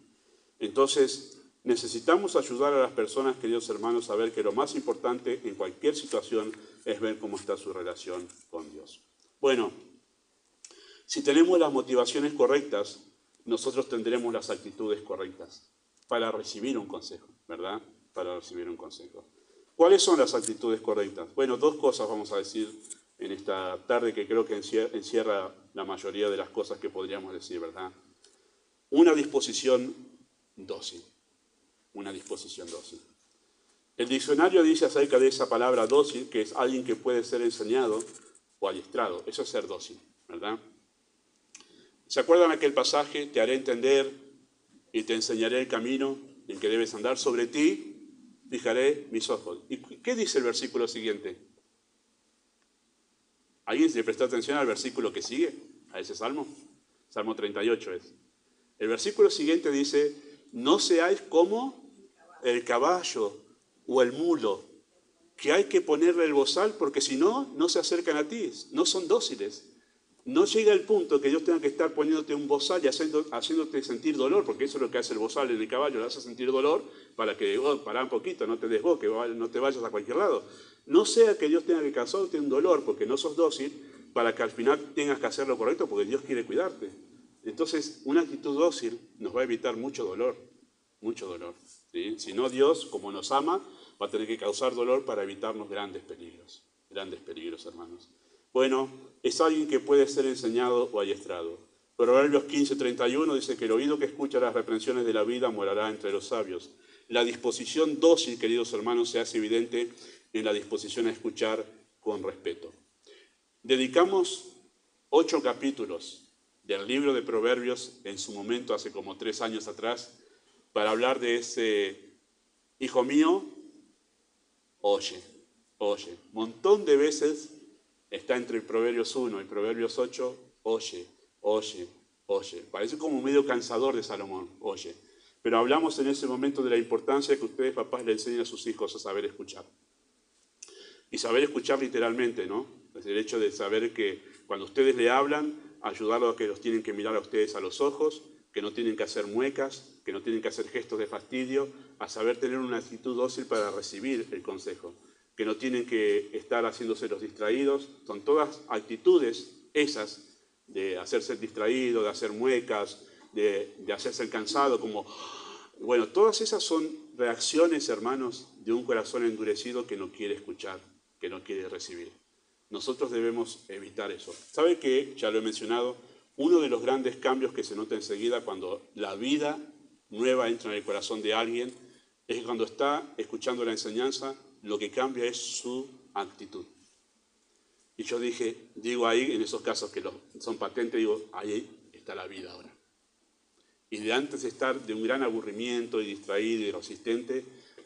Entonces, necesitamos ayudar a las personas, queridos hermanos, a ver que lo más importante en cualquier situación es ver cómo está su relación con Dios. Bueno, si tenemos las motivaciones correctas, nosotros tendremos las actitudes correctas para recibir un consejo, ¿verdad? Para recibir un consejo. ¿Cuáles son las actitudes correctas? Bueno, dos cosas vamos a decir en esta tarde que creo que encierra la mayoría de las cosas que podríamos decir, ¿verdad? Una disposición dócil. Una disposición dócil. El diccionario dice acerca de esa palabra dócil que es alguien que puede ser enseñado o adiestrado. Eso es ser dócil, ¿verdad? ¿Se acuerdan aquel pasaje? Te haré entender y te enseñaré el camino en que debes andar. Sobre ti fijaré mis ojos. ¿Y qué dice el versículo siguiente? ¿Alguien le prestó atención al versículo que sigue? A ese salmo. Salmo 38 es. El versículo siguiente dice, no seáis como el caballo o el mulo, que hay que ponerle el bozal porque si no, no se acercan a ti, no son dóciles. No llega el punto que Dios tenga que estar poniéndote un bozal y haciéndote sentir dolor, porque eso es lo que hace el bozal en el caballo, le hace sentir dolor para que, pará un poquito, no te desboques, no te vayas a cualquier lado. No sea que Dios tenga que causarte un dolor porque no sos dócil, para que al final tengas que hacer lo correcto porque Dios quiere cuidarte. Entonces, una actitud dócil nos va a evitar mucho dolor, ¿sí? Si no, Dios, como nos ama, va a tener que causar dolor para evitarnos grandes peligros, hermanos. Bueno, es alguien que puede ser enseñado o adiestrado. Proverbios 15:31 dice que el oído que escucha las reprensiones de la vida morará entre los sabios. La disposición dócil, queridos hermanos, se hace evidente en la disposición a escuchar con respeto. Dedicamos 8 capítulos del libro de Proverbios en su momento, hace como 3 años atrás, para hablar de ese hijo mío, oye. Montón de veces está entre Proverbios 1 y Proverbios 8, oye. Parece como medio cansador de Salomón, oye. Pero hablamos en ese momento de la importancia de que ustedes, papás, le enseñen a sus hijos a saber escuchar. Y saber escuchar literalmente, ¿no? Es el hecho de saber que cuando ustedes le hablan, ayudarlos a que los tienen que mirar a ustedes a los ojos, que no tienen que hacer muecas, que no tienen que hacer gestos de fastidio, a saber tener una actitud dócil para recibir el consejo, que no tienen que estar haciéndose los distraídos. Son todas actitudes esas de hacerse el distraído, de hacer muecas, de hacerse el cansado, como... Bueno, todas esas son reacciones, hermanos, de un corazón endurecido que no quiere escuchar, que no quiere recibir. Nosotros debemos evitar eso. ¿Sabe qué? Ya lo he mencionado, uno de los grandes cambios que se nota enseguida cuando la vida nueva entra en el corazón de alguien es que cuando está escuchando la enseñanza, lo que cambia es su actitud. Y yo digo ahí, en esos casos que son patentes, digo, ahí está la vida ahora. Y de antes de estar de un gran aburrimiento y distraído y resistente,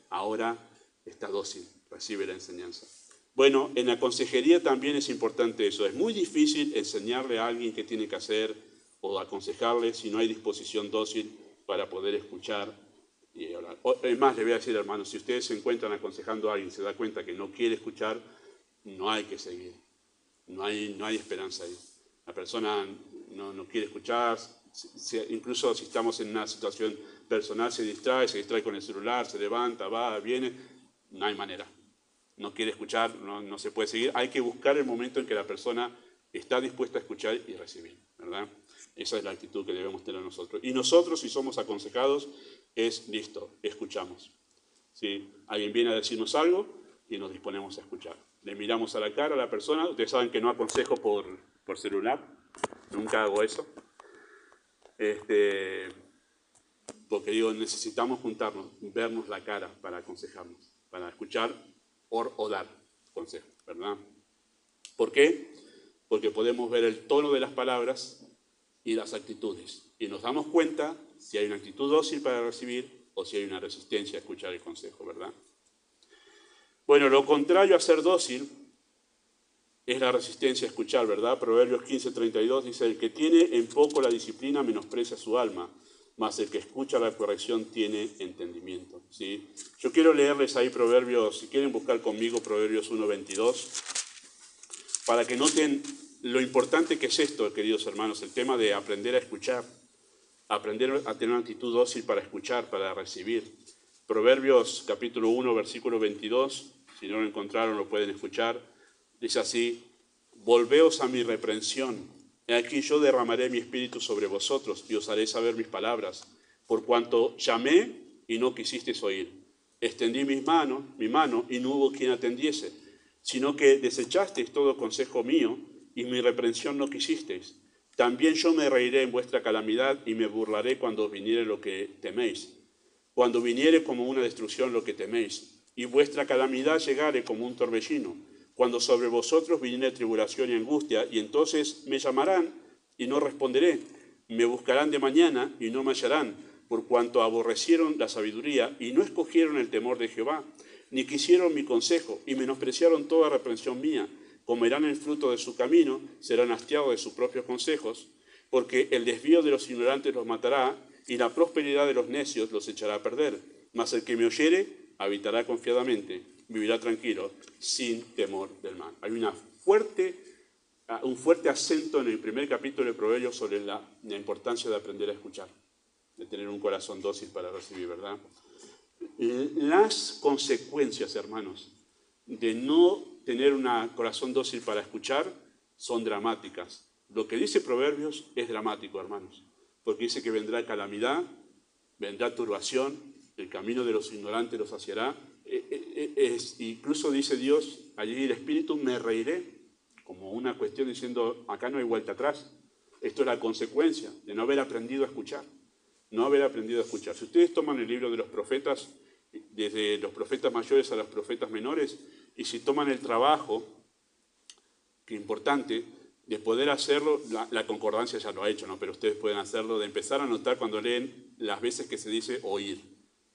ahora está dócil, recibe la enseñanza. Bueno, en la consejería también es importante eso. Es muy difícil enseñarle a alguien qué tiene que hacer o aconsejarle si no hay disposición dócil para poder escuchar y hablar. Es más, le voy a decir, hermanos, si ustedes se encuentran aconsejando a alguien y se da cuenta que no quiere escuchar, no hay que seguir. No hay esperanza ahí. La persona no quiere escuchar, incluso si estamos en una situación personal, se distrae con el celular, se levanta, va, viene, no hay manera. No quiere escuchar, no se puede seguir. Hay que buscar el momento en que la persona está dispuesta a escuchar y recibir, ¿verdad? Esa es la actitud que debemos tener nosotros. Y nosotros, si somos aconsejados, es listo, escuchamos. ¿Sí? Alguien viene a decirnos algo y nos disponemos a escuchar. Le miramos a la cara a la persona. Ustedes saben que no aconsejo por celular, nunca hago eso. Porque digo, necesitamos juntarnos, vernos la cara para aconsejarnos, para escuchar o dar consejo, ¿verdad? ¿Por qué? Porque podemos ver el tono de las palabras y las actitudes. Y nos damos cuenta si hay una actitud dócil para recibir o si hay una resistencia a escuchar el consejo, ¿verdad? Bueno, lo contrario a ser dócil es la resistencia a escuchar, ¿verdad? Proverbios 15:32 dice, el que tiene en poco la disciplina menosprecia su alma, mas el que escucha la corrección tiene entendimiento, ¿sí? Yo quiero leerles ahí Proverbios, si quieren buscar conmigo Proverbios 1:22, para que noten lo importante que es esto, queridos hermanos, el tema de aprender a escuchar, aprender a tener una actitud dócil para escuchar, para recibir. Proverbios capítulo 1, versículo 22, si no lo encontraron lo pueden escuchar, dice así, volveos a mi reprensión, he aquí yo derramaré mi espíritu sobre vosotros y os haré saber mis palabras, por cuanto llamé y no quisisteis oír, extendí mi mano y no hubo quien atendiese, sino que desechasteis todo consejo mío y mi reprensión no quisisteis. También yo me reiré en vuestra calamidad y me burlaré cuando os viniere lo que teméis. Cuando viniere como una destrucción lo que teméis, y vuestra calamidad llegare como un torbellino, cuando sobre vosotros viniere tribulación y angustia, y entonces me llamarán y no responderé, me buscarán de mañana y no me hallarán, por cuanto aborrecieron la sabiduría y no escogieron el temor de Jehová, ni quisieron mi consejo y menospreciaron toda reprensión mía. Comerán el fruto de su camino, serán hastiados de sus propios consejos, porque el desvío de los ignorantes los matará y la prosperidad de los necios los echará a perder. Mas el que me oyere habitará confiadamente, vivirá tranquilo, sin temor del mal. Hay un fuerte acento en el primer capítulo de Proverbios sobre la importancia de aprender a escuchar, de tener un corazón dócil para recibir, ¿verdad? Las consecuencias, hermanos, de no tener un corazón dócil para escuchar son dramáticas. Lo que dice Proverbios es dramático, hermanos, porque dice que vendrá calamidad, vendrá turbación, el camino de los ignorantes los saciará. Incluso dice Dios, allí el Espíritu me reiré, como una cuestión diciendo, acá no hay vuelta atrás. Esto es la consecuencia de no haber aprendido a escuchar. No haber aprendido a escuchar. Si ustedes toman el libro de los profetas, desde los profetas mayores a los profetas menores, y si toman el trabajo, que es importante, de poder hacerlo, la concordancia ya lo ha hecho, ¿no? Pero ustedes pueden hacerlo, de empezar a notar cuando leen las veces que se dice oír,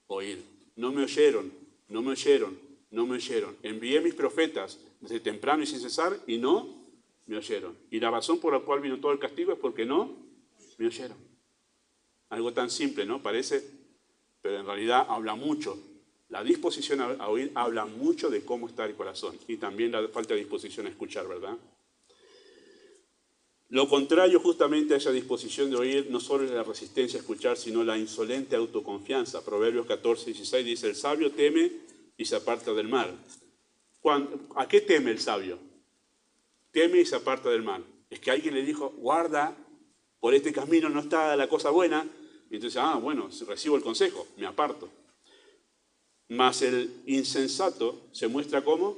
oír. No me oyeron, no me oyeron, no me oyeron. Envié mis profetas desde temprano y sin cesar y no me oyeron. Y la razón por la cual vino todo el castigo es porque no me oyeron. Algo tan simple, ¿no? Parece, pero en realidad habla mucho. La disposición a oír habla mucho de cómo está el corazón y también la falta de disposición a escuchar, ¿verdad? Lo contrario justamente a esa disposición de oír no solo es la resistencia a escuchar, sino la insolente autoconfianza. Proverbios 14:16 dice, el sabio teme y se aparta del mal. ¿A qué teme el sabio? Teme y se aparta del mal. Es que alguien le dijo, guarda, por este camino no está la cosa buena. Y entonces, bueno, recibo el consejo, me aparto. Mas el insensato se muestra como,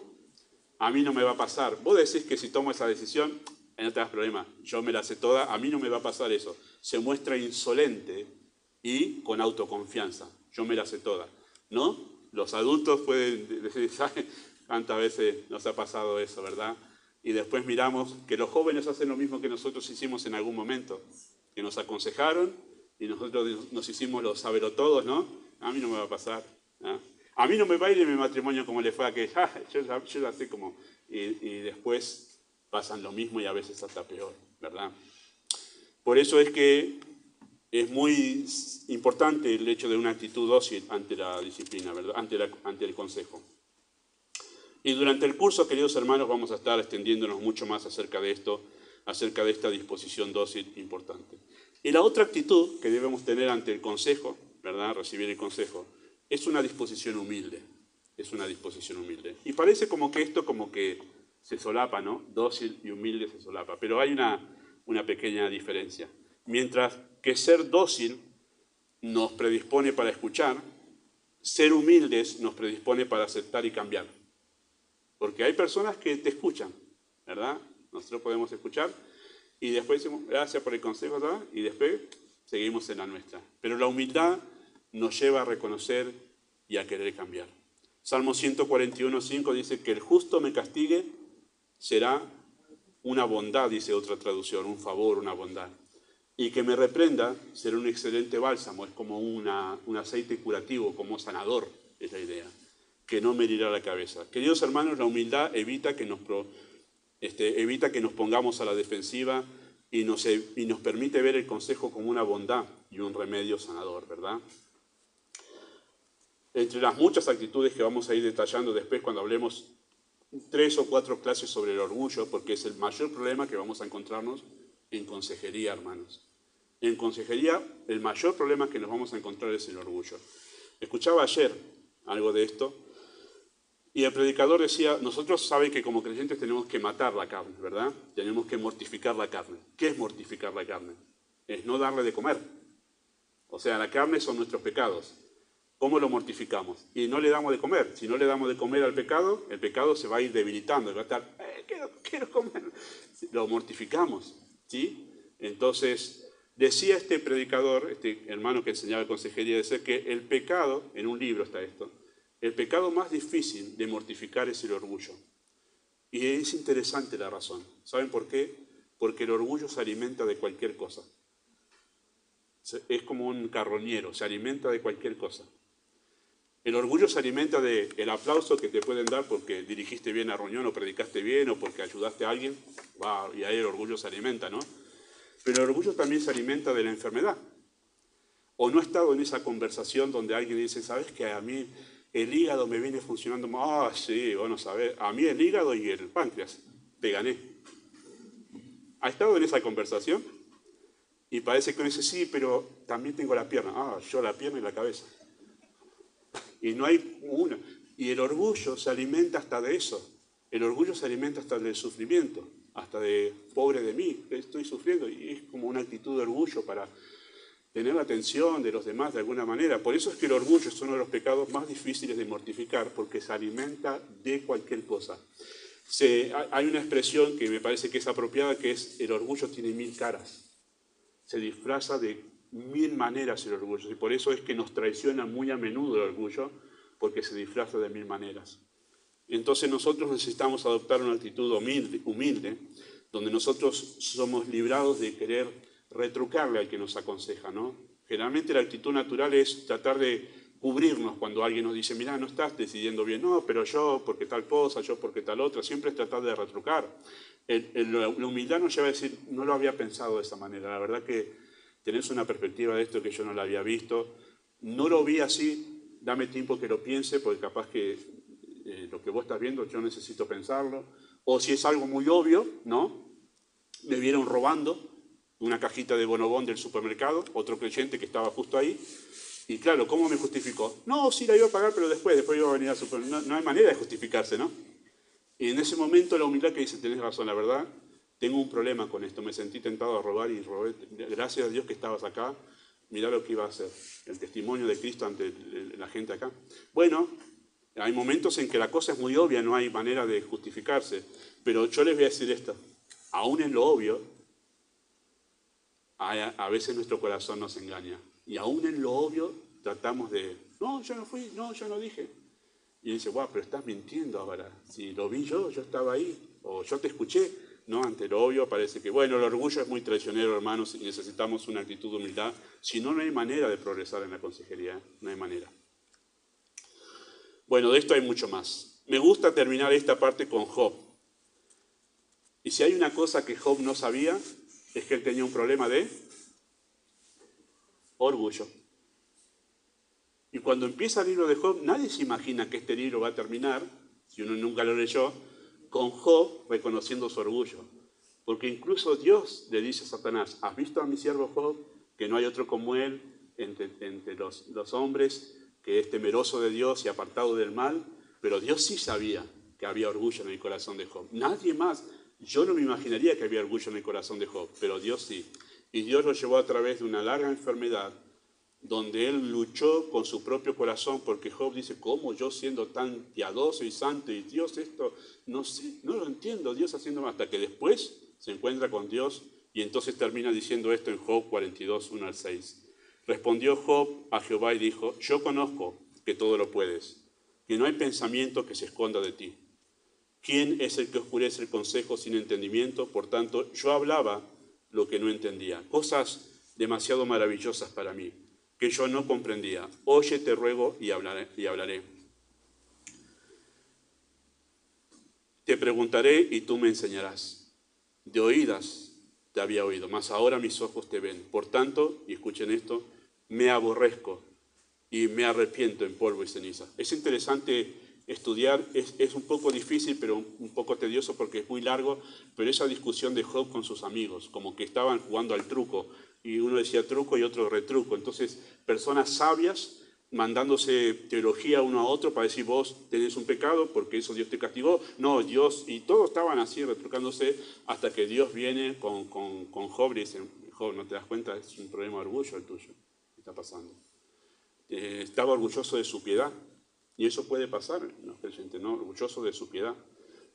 a mí no me va a pasar. Vos decís que si tomo esa decisión, no te das problema, yo me la sé toda, a mí no me va a pasar eso. Se muestra insolente y con autoconfianza, yo me la sé toda, ¿no? Los adultos pueden decir, ¿sabe cuántas veces nos ha pasado eso, verdad? Y después miramos que los jóvenes hacen lo mismo que nosotros hicimos en algún momento, que nos aconsejaron y nosotros nos hicimos los sabelotodos, ¿no? A mí no me va a pasar, ¿no? A mí no me va a ir en mi matrimonio como le fue a aquel, yo la sé como, y después pasan lo mismo y a veces hasta peor, ¿verdad? Por eso es que es muy importante el hecho de una actitud dócil ante la disciplina, ¿verdad? Ante el consejo. Y durante el curso, queridos hermanos, vamos a estar extendiéndonos mucho más acerca de esto, acerca de esta disposición dócil importante. Y la otra actitud que debemos tener ante el consejo, ¿verdad? Recibir el consejo, es una disposición humilde. Es una disposición humilde. Y parece como que esto, como que se solapa, ¿no? Dócil y humilde se solapa. Pero hay una pequeña diferencia. Mientras que ser dócil nos predispone para escuchar, ser humildes nos predispone para aceptar y cambiar. Porque hay personas que te escuchan, ¿verdad? Nosotros podemos escuchar y después decimos, gracias por el consejo, ¿verdad? Y después seguimos en la nuestra. Pero la humildad nos lleva a reconocer y a querer cambiar. Salmo 141:5 dice que el justo me castigue será una bondad, dice otra traducción, un favor, una bondad. Y que me reprenda será un excelente bálsamo, es como un aceite curativo, como sanador, es la idea, que no me herirá la cabeza. Queridos hermanos, la humildad evita que nos pongamos a la defensiva y nos permite ver el consejo como una bondad y un remedio sanador, ¿verdad? Entre las muchas actitudes que vamos a ir detallando después cuando hablemos 3 o 4 clases sobre el orgullo, porque es el mayor problema que vamos a encontrarnos en consejería, hermanos. En consejería, el mayor problema que nos vamos a encontrar es el orgullo. Escuchaba ayer algo de esto, y el predicador decía, nosotros saben que como creyentes tenemos que matar la carne, ¿verdad? Tenemos que mortificar la carne. ¿Qué es mortificar la carne? Es no darle de comer. O sea, la carne son nuestros pecados. ¿Cómo lo mortificamos? Y no le damos de comer. Si no le damos de comer al pecado, el pecado se va a ir debilitando. Va a estar, quiero comer. Lo mortificamos, ¿sí? Entonces, decía este predicador, este hermano que enseñaba consejería, decía que el pecado, en un libro está esto, el pecado más difícil de mortificar es el orgullo. Y es interesante la razón. ¿Saben por qué? Porque el orgullo se alimenta de cualquier cosa. Es como un carroñero, se alimenta de cualquier cosa. El orgullo se alimenta del aplauso que te pueden dar porque dirigiste bien la reunión o predicaste bien o porque ayudaste a alguien. Wow, y ahí el orgullo se alimenta, ¿no? Pero el orgullo también se alimenta de la enfermedad. O no he estado en esa conversación donde alguien dice, ¿sabes qué? A mí el hígado me viene funcionando mal. Ah, sí, bueno, sabes. A mí el hígado y el páncreas, te gané. ¿Ha estado en esa conversación? Y parece que uno dice, sí, pero también tengo la pierna. Ah, yo la pierna y la cabeza. Y no hay una. Y el orgullo se alimenta hasta de eso. El orgullo se alimenta hasta del sufrimiento, hasta de pobre de mí, estoy sufriendo. Y es como una actitud de orgullo para tener la atención de los demás de alguna manera. Por eso es que el orgullo es uno de los pecados más difíciles de mortificar, porque se alimenta de cualquier cosa. Hay una expresión que me parece que es apropiada, que es el orgullo tiene 1000 caras. Se disfraza de 1000 maneras el orgullo, y por eso es que nos traiciona muy a menudo el orgullo, porque se disfraza de 1000 maneras. Entonces nosotros necesitamos adoptar una actitud humilde, donde nosotros somos librados de querer retrucarle al que nos aconseja, ¿no? Generalmente la actitud natural es tratar de cubrirnos cuando alguien nos dice, mira, no estás decidiendo bien, no, pero yo porque tal cosa, yo porque tal otra, siempre es tratar de retrucar. La humildad nos lleva a decir, no lo había pensado de esa manera, la verdad que tenés una perspectiva de esto que yo no la había visto, no lo vi así, dame tiempo que lo piense, porque capaz que lo que vos estás viendo yo necesito pensarlo, o si es algo muy obvio, ¿no? Me vieron robando una cajita de bonobón del supermercado, otro creyente que estaba justo ahí, y claro, ¿cómo me justificó? No, sí la iba a pagar, pero después iba a venir al supermercado. No hay manera de justificarse, ¿no? Y en ese momento la humildad que dice, tenés razón, la verdad, tengo un problema con esto, me sentí tentado a robar y robé, gracias a Dios que estabas acá, mirá lo que iba a hacer, el testimonio de Cristo ante la gente acá. Bueno, hay momentos en que la cosa es muy obvia, no hay manera de justificarse, pero yo les voy a decir esto, aún en lo obvio, a veces nuestro corazón nos engaña, y aún en lo obvio tratamos de, no, yo no fui, no, yo no dije. Y dice, guau, pero estás mintiendo ahora. Si lo vi yo estaba ahí. O yo te escuché. No, ante lo obvio parece que, bueno, el orgullo es muy traicionero, hermanos, y necesitamos una actitud de humildad. Si no, no hay manera de progresar en la consejería. No hay manera. Bueno, de esto hay mucho más. Me gusta terminar esta parte con Job. Y si hay una cosa que Job no sabía, es que él tenía un problema de orgullo. Y cuando empieza el libro de Job, nadie se imagina que este libro va a terminar, si uno nunca lo leyó, con Job reconociendo su orgullo. Porque incluso Dios le dice a Satanás, ¿has visto a mi siervo Job? Que no hay otro como él entre los hombres, que es temeroso de Dios y apartado del mal. Pero Dios sí sabía que había orgullo en el corazón de Job. Nadie más. Yo no me imaginaría que había orgullo en el corazón de Job, pero Dios sí. Y Dios lo llevó a través de una larga enfermedad, donde él luchó con su propio corazón, porque Job dice, ¿cómo yo siendo tan piadoso y santo y Dios esto? No sé, no lo entiendo, Dios haciendo más, hasta que después se encuentra con Dios y entonces termina diciendo esto en Job 42, 1 al 6. Respondió Job a Jehová y dijo, yo conozco que todo lo puedes, que no hay pensamiento que se esconda de ti. ¿Quién es el que oscurece el consejo sin entendimiento? Por tanto, yo hablaba lo que no entendía, cosas demasiado maravillosas para mí, que yo no comprendía. Oye, te ruego, y hablaré. Te preguntaré y tú me enseñarás. De oídas te había oído, mas ahora mis ojos te ven. Por tanto, y escuchen esto, me aborrezco y me arrepiento en polvo y ceniza. Es interesante estudiar, es un poco difícil, pero un poco tedioso porque es muy largo, pero esa discusión de Job con sus amigos, como que estaban jugando al truco, y uno decía truco y otro retruco. Entonces, personas sabias mandándose teología uno a otro para decir, vos tenés un pecado porque eso Dios te castigó. No, Dios, y todos estaban así retrucándose hasta que Dios viene con Job y dice, Job, ¿no te das cuenta? Es un problema de orgullo el tuyo, ¿qué está pasando? Estaba orgulloso de su piedad, y eso puede pasar en los creyentes, ¿no? Orgulloso de su piedad.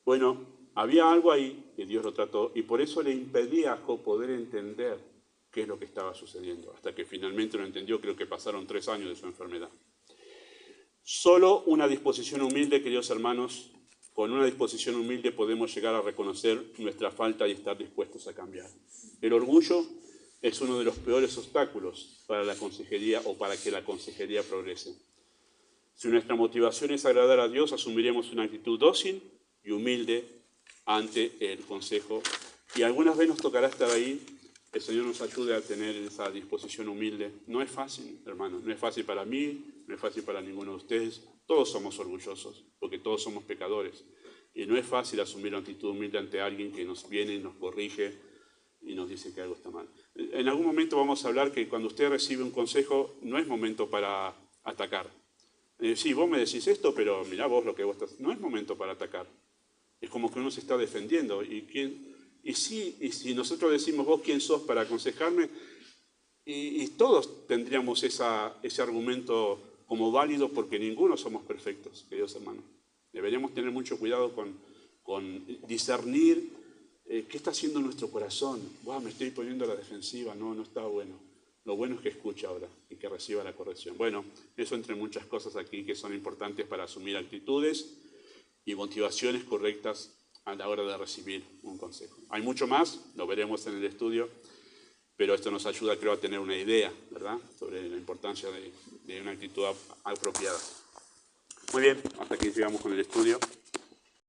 Bueno, había algo ahí que Dios lo trató, y por eso le impedía a Job poder entender qué es lo que estaba sucediendo, hasta que finalmente lo entendió. Creo que pasaron 3 años de su enfermedad. Solo una disposición humilde, queridos hermanos, con una disposición humilde podemos llegar a reconocer nuestra falta y estar dispuestos a cambiar. El orgullo es uno de los peores obstáculos para la consejería o para que la consejería progrese. Si nuestra motivación es agradar a Dios, asumiremos una actitud dócil y humilde ante el consejo. Y algunas veces nos tocará estar ahí. El Señor nos ayude a tener esa disposición humilde. No es fácil, hermanos, no es fácil para mí, no es fácil para ninguno de ustedes. Todos somos orgullosos, porque todos somos pecadores. Y no es fácil asumir una actitud humilde ante alguien que nos viene y nos corrige y nos dice que algo está mal. En algún momento vamos a hablar que cuando usted recibe un consejo, no es momento para atacar. Sí, vos me decís esto, pero mirá vos lo que vos estás... No es momento para atacar. Es como que uno se está defendiendo. Y si nosotros decimos, vos quién sos para aconsejarme, y todos tendríamos ese argumento como válido, porque ninguno somos perfectos, queridos hermanos. Deberíamos tener mucho cuidado con discernir qué está haciendo nuestro corazón. Me estoy poniendo a la defensiva, no está bueno. Lo bueno es que escuche ahora y que reciba la corrección. Bueno, eso entre muchas cosas aquí que son importantes para asumir actitudes y motivaciones correctas a la hora de recibir un consejo. Hay mucho más, lo veremos en el estudio, pero esto nos ayuda, creo, a tener una idea, ¿verdad?, sobre la importancia de una actitud apropiada. Muy bien, hasta aquí llegamos con el estudio.